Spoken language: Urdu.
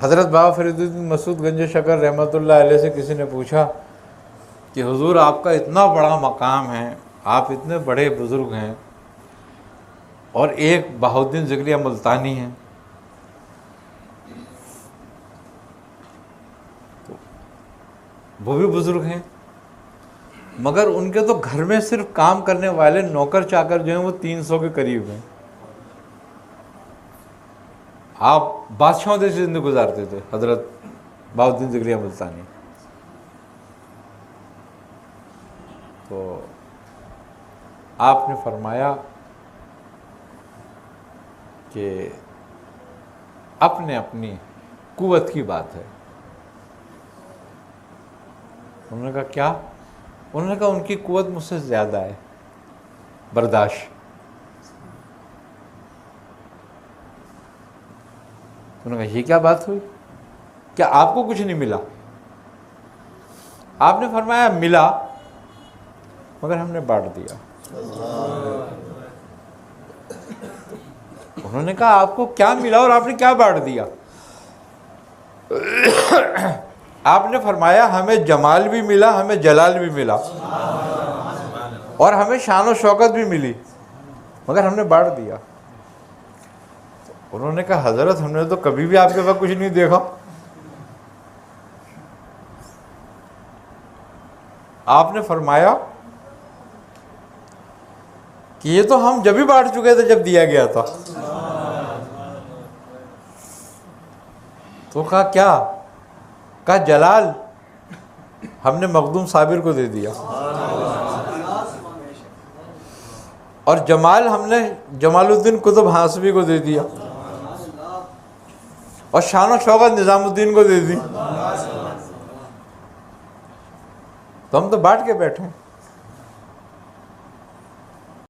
حضرت بابا فرید الدین مسعود گنج شکر رحمۃ اللہ علیہ سے کسی نے پوچھا کہ حضور آپ کا اتنا بڑا مقام ہے، آپ اتنے بڑے بزرگ ہیں، اور ایک بہاؤالدین ذکریہ ملتانی ہیں، تو وہ بھی بزرگ ہیں، مگر ان کے تو گھر میں صرف کام کرنے والے نوکر چاکر جو ہیں وہ 300 کے قریب ہیں، آپ بادشاہوں جیسی زندگی گزارتے تھے حضرت بہاؤالدین ذکریہ ملتانی۔ تو آپ نے فرمایا کہ اپنی قوت کی بات ہے۔ انہوں نے کہا کیا؟ انہوں نے کہا ان کی قوت مجھ سے زیادہ ہے، برداشت۔ انہوں نے کہا یہ کیا بات ہوئی، کیا آپ کو کچھ نہیں ملا؟ آپ نے فرمایا ملا، مگر ہم نے بانٹ دیا۔ انہوں نے کہا آپ کو کیا ملا اور آپ نے کیا بانٹ دیا؟ آپ نے فرمایا ہمیں جمال بھی ملا، ہمیں جلال بھی ملا، اور ہمیں شان و شوکت بھی ملی، مگر ہم نے بانٹ دیا۔ انہوں نے کہا حضرت ہم نے تو کبھی بھی آپ کے پاس کچھ نہیں دیکھا۔ آپ نے فرمایا کہ یہ تو ہم جب ہی بانٹ چکے تھے جب دیا گیا تھا۔ تو کہا کیا؟ کہا جلال ہم نے مخدوم صابر کو دے دیا، اور جمال ہم نے جمال الدین قطب ہاسبی کو دے دیا، اور شان و شوکت نظام الدین کو دے دی، تو ہم تو بانٹ کے بیٹھے ہیں۔